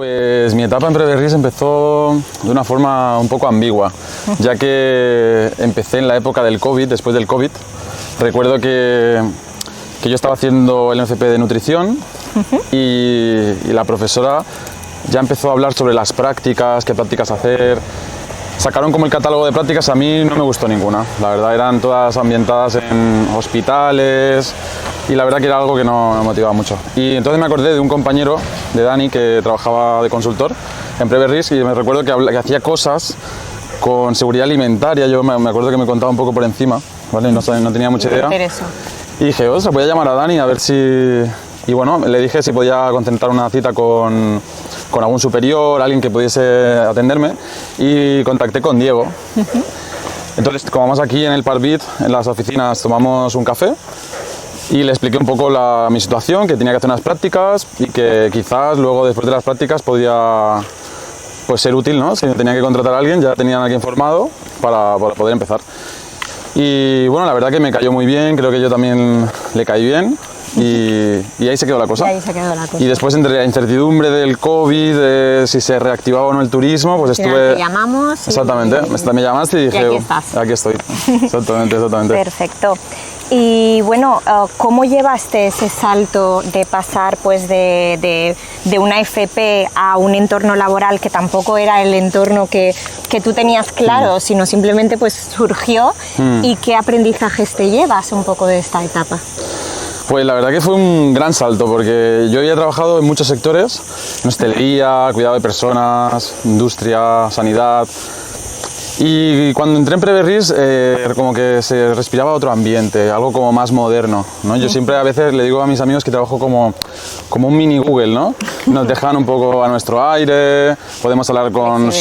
Pues mi etapa en Preberris empezó de una forma un poco ambigua, ya que empecé en la época del COVID, después del COVID. Recuerdo que yo estaba haciendo el MFP de nutrición y la profesora ya empezó a hablar sobre las prácticas, qué prácticas hacer. Sacaron como el catálogo de prácticas, a mí no me gustó ninguna, la verdad eran todas ambientadas en hospitales y la verdad que era algo que no me motivaba mucho. Y entonces me acordé de un compañero, de Dani, que trabajaba de consultor en Preberris y me recuerdo que hacía cosas con seguridad alimentaria, yo me acuerdo que me contaba un poco por encima, ¿vale? No tenía mucha idea. Y dije, se voy a llamar a Dani a ver si... Y bueno, le dije si podía concertar una cita con algún superior, alguien que pudiese atenderme, y contacté con Diego. Entonces, como vamos aquí en el Parvit, en las oficinas, tomamos un café y le expliqué un poco mi situación, que tenía que hacer unas prácticas y que quizás luego, después de las prácticas, podía pues, ser útil, ¿no? Si tenía que contratar a alguien, ya tenían a alguien formado para poder empezar. Y bueno, la verdad que me cayó muy bien, creo que yo también le caí bien. Y ahí se quedó la cosa. Y después, entre la incertidumbre del COVID, de si se reactivaba o no el turismo, pues estuve... Te llamamos. Exactamente, me llamaste y dije... aquí estás. Aquí estoy. Exactamente. Perfecto. Y bueno, ¿cómo llevaste ese salto de pasar pues de una FP a un entorno laboral que tampoco era el entorno que tú tenías claro, sino simplemente pues surgió? ¿Y qué aprendizajes te llevas un poco de esta etapa? Pues la verdad que fue un gran salto, porque yo había trabajado en muchos sectores, en hostelería, cuidado de personas, industria, sanidad, y cuando entré en Preberris como que se respiraba otro ambiente, algo como más moderno, ¿no? Yo siempre a veces le digo a mis amigos que trabajo como un mini Google, ¿no? Nos dejan un poco a nuestro aire, podemos hablar con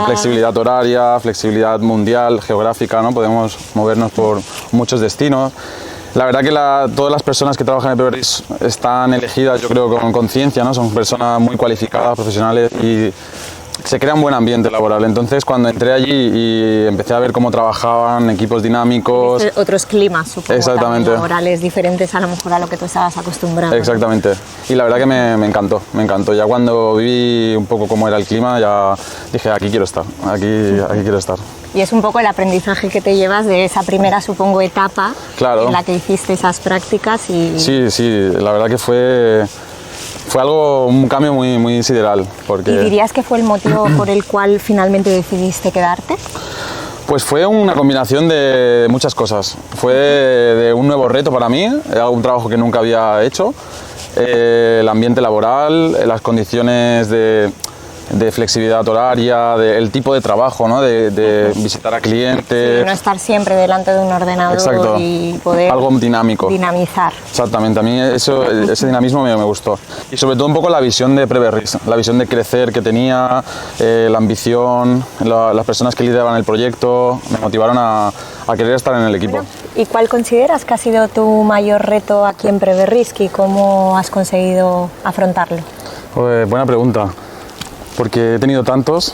flexibilidad horaria, flexibilidad mundial, geográfica, ¿no? Podemos movernos por muchos destinos. La verdad que todas las personas que trabajan en Preberris están elegidas, yo creo, con conciencia, ¿no? Son personas muy cualificadas, profesionales y se crea un buen ambiente laboral. Entonces, cuando entré allí y empecé a ver cómo trabajaban, equipos dinámicos... Otros climas, supongo, exactamente, laborales diferentes a lo mejor a lo que tú estabas acostumbrado. Exactamente. Y la verdad que me encantó. Ya cuando vi un poco cómo era el clima, ya dije, aquí quiero estar, aquí quiero estar. Y es un poco el aprendizaje que te llevas de esa primera, supongo, etapa, claro, en la que hiciste esas prácticas y... Sí, la verdad que fue un cambio muy sideral. Porque... ¿Y dirías que fue el motivo por el cual finalmente decidiste quedarte? Pues fue una combinación de muchas cosas. Fue de un nuevo reto para mí, era un trabajo que nunca había hecho, el ambiente laboral, las condiciones de flexibilidad horaria, el tipo de trabajo, ¿no? de visitar a clientes. Sí, no estar siempre delante de un ordenador. Exacto. Y poder algo dinámico. Dinamizar. Exactamente, a mí ese dinamismo me gustó. Y sobre todo un poco la visión de Preberris, la visión de crecer que tenía, la ambición, las personas que lideraban el proyecto, me motivaron a querer estar en el equipo. Bueno, ¿y cuál consideras que ha sido tu mayor reto aquí en Preberris y cómo has conseguido afrontarlo? Pues, buena pregunta. Porque he tenido tantos.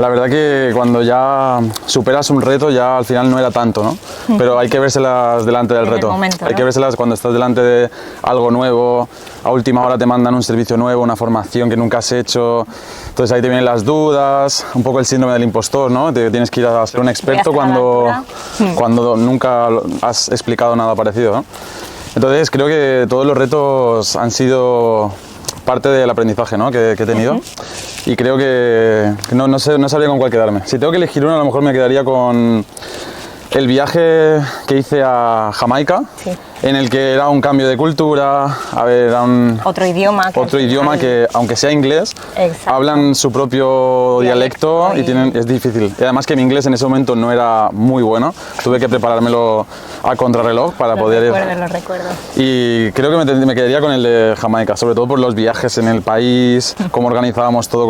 La verdad que cuando ya superas un reto ya al final no era tanto, ¿no? Pero hay que vérselas delante del reto. Momento, hay que vérselas cuando estás delante de algo nuevo, a última hora te mandan un servicio nuevo, una formación que nunca has hecho, entonces ahí te vienen las dudas, un poco el síndrome del impostor, ¿no? Tienes que ir a ser un experto cuando nunca has explicado nada parecido, ¿no? Entonces creo que todos los retos han sido parte del aprendizaje, ¿no? que he tenido, y creo que no sabría con cuál quedarme. Si tengo que elegir uno, a lo mejor me quedaría con el viaje que hice a Jamaica, en el que era un cambio de cultura, era otro idioma que aunque sea inglés, hablan su propio dialecto y es difícil. Y además que mi inglés en ese momento no era muy bueno, tuve que preparármelo a contrarreloj para poder ir. Lo recuerdo. Y creo que me quedaría con el de Jamaica, sobre todo por los viajes en el país, cómo organizábamos todo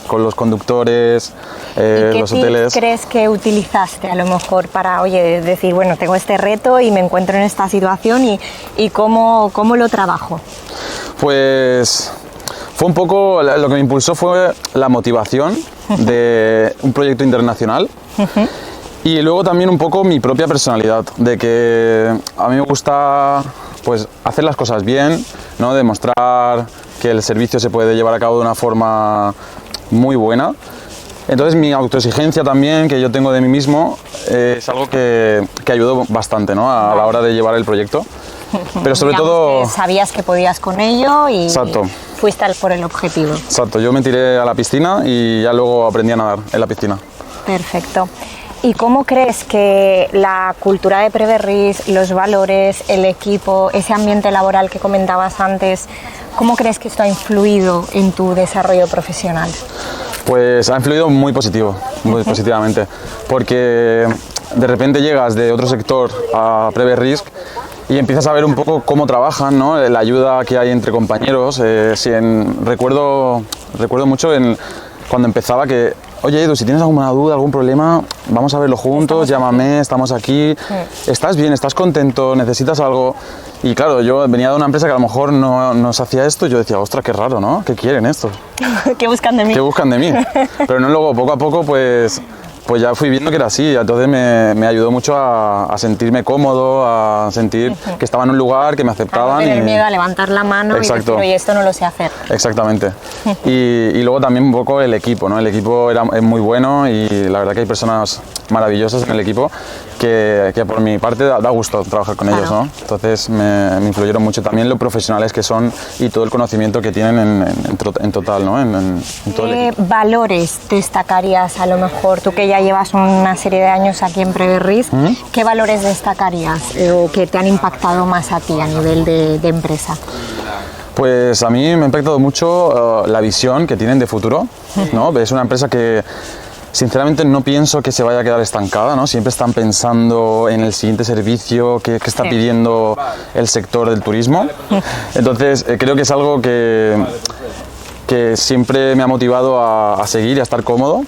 con los conductores, los hoteles. ¿Qué crees que utilizaste a lo mejor para, decir, bueno, tengo este reto y me encuentro en esta situación y cómo lo trabajo? Pues fue un poco, lo que me impulsó fue la motivación de un proyecto internacional. Y luego también un poco mi propia personalidad, de que a mí me gusta pues hacer las cosas bien, ¿no? Demostrar que el servicio se puede llevar a cabo de una forma muy buena. Entonces mi autoexigencia también, que yo tengo de mí mismo, es algo que ayudó bastante, ¿no? A la hora de llevar el proyecto. Pero sobre todo... Que sabías que podías con ello y Exacto. fuiste por el objetivo. Exacto, yo me tiré a la piscina y ya luego aprendí a nadar en la piscina. Perfecto. ¿Y cómo crees que la cultura de Preberris, los valores, el equipo, ese ambiente laboral que comentabas antes, cómo crees que esto ha influido en tu desarrollo profesional? Pues ha influido muy positivo, muy positivamente, porque de repente llegas de otro sector a Preberris y empiezas a ver un poco cómo trabajan, ¿no? La ayuda que hay entre compañeros. Recuerdo mucho cuando empezaba que, oye Edu, si tienes alguna duda, algún problema, vamos a verlo juntos, llámame, estamos aquí, estás bien, estás contento, necesitas algo. Y claro, yo venía de una empresa que a lo mejor no se hacía esto y yo decía, ostras, qué raro, ¿no? ¿Qué quieren esto? ¿Qué buscan de mí? ¿Qué buscan de mí? Pero no, luego, poco a poco, pues ya fui viendo que era así, entonces me ayudó mucho a sentirme cómodo, a sentir que estaba en un lugar, que me aceptaban. A no tener miedo a levantar la mano. Exacto. Y decir, oye, esto no lo sé hacer. Exactamente. Y luego también un poco el equipo, ¿no? El equipo es muy bueno y la verdad que hay personas maravillosas en el equipo que por mi parte da gusto trabajar con ellos, ¿no? Entonces me influyeron mucho también lo profesionales que son y todo el conocimiento que tienen en total, ¿no? En todo el equipo. ¿Qué valores destacarías a lo mejor, tú que ya llevas una serie de años aquí en Preberris, qué valores destacarías o que te han impactado más a ti a nivel de empresa? Pues a mí me ha impactado mucho la visión que tienen de futuro, ¿no? Es una empresa que sinceramente no pienso que se vaya a quedar estancada, ¿no? Siempre están pensando en el siguiente servicio que está pidiendo el sector del turismo. Entonces creo que es algo que siempre me ha motivado a seguir y a estar cómodo.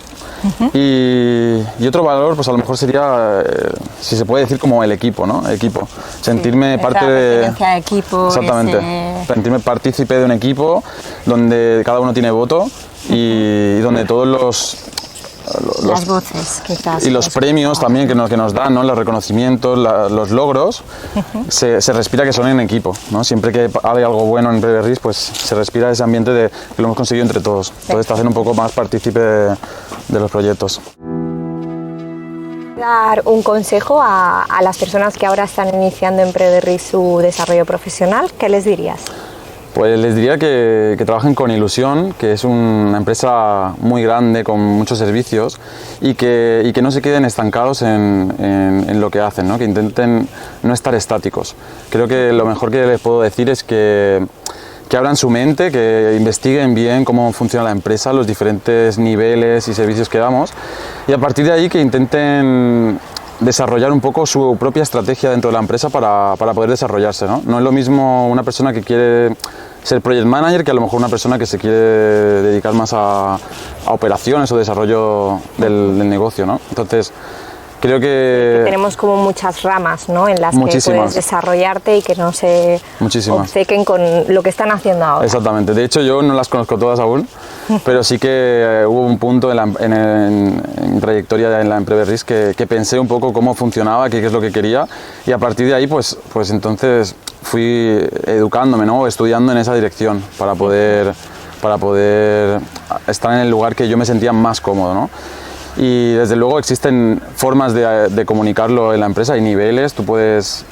Y otro valor, pues a lo mejor sería, si se puede decir, como el equipo, ¿no? Equipo. Sentirme parte de equipo. Exactamente. Sentirme partícipe de un equipo donde cada uno tiene voto y donde todos las voces quizás, y los premios también que nos dan, ¿no? Los reconocimientos, los logros, se respira que son en equipo, ¿no? Siempre que hay algo bueno en Preberris, pues se respira ese ambiente de que lo hemos conseguido entre todos. Entonces te hacen un poco más partícipe de los proyectos. Dar un consejo a las personas que ahora están iniciando en Preberris su desarrollo profesional, ¿qué les dirías? Pues les diría que trabajen con ilusión, que es una empresa muy grande con muchos servicios y que no se queden estancados en lo que hacen, ¿no? Que intenten no estar estáticos. Creo que lo mejor que les puedo decir es que abran su mente, que investiguen bien cómo funciona la empresa, los diferentes niveles y servicios que damos y a partir de ahí que intenten desarrollar un poco su propia estrategia dentro de la empresa para poder desarrollarse, ¿no? No es lo mismo una persona que quiere ser project manager que a lo mejor una persona que se quiere dedicar más a operaciones o desarrollo del negocio, ¿no? Entonces, creo que tenemos como muchas ramas, ¿no? En las que puedes desarrollarte y que no se obcequen con lo que están haciendo ahora. Exactamente. De hecho, yo no las conozco todas aún, pero sí que hubo un punto en trayectoria en Preberris que pensé un poco cómo funcionaba, qué es lo que quería y a partir de ahí, pues entonces fui educándome, ¿no? Estudiando en esa dirección para poder estar en el lugar que yo me sentía más cómodo, ¿no? Y desde luego existen formas de comunicarlo en la empresa, hay niveles, tú puedes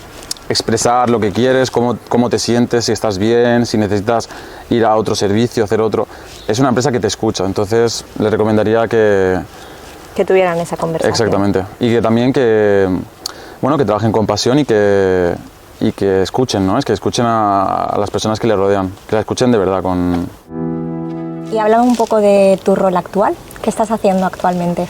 expresar lo que quieres, cómo te sientes, si estás bien, si necesitas ir a otro servicio, hacer otro. Es una empresa que te escucha, entonces le recomendaría que tuvieran esa conversación. Exactamente, y que también que trabajen con pasión y que escuchen, ¿no? Es que escuchen a las personas que les rodean, que la escuchen de verdad. Y hablaba un poco de tu rol actual. ¿Qué estás haciendo actualmente?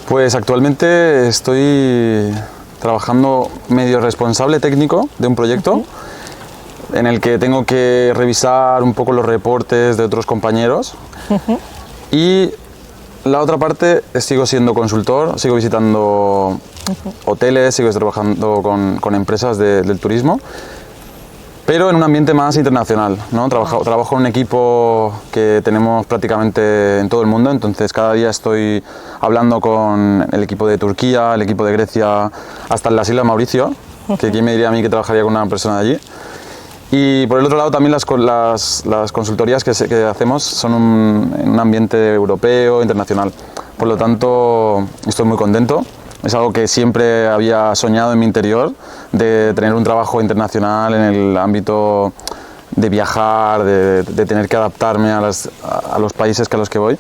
Pues actualmente estoy trabajando medio responsable técnico de un proyecto en el que tengo que revisar un poco los reportes de otros compañeros y la otra parte sigo siendo consultor, sigo visitando hoteles, sigo trabajando con empresas del turismo, pero en un ambiente más internacional, ¿no? Trabajo en un equipo que tenemos prácticamente en todo el mundo, entonces cada día estoy hablando con el equipo de Turquía, el equipo de Grecia, hasta en las Islas Mauricio, que quién me diría a mí que trabajaría con una persona de allí. Y por el otro lado también las consultorías que hacemos son en un ambiente europeo, internacional. Por lo tanto, estoy muy contento. Es algo que siempre había soñado en mi interior, de tener un trabajo internacional en el ámbito de viajar, de tener que adaptarme a los países a los que voy.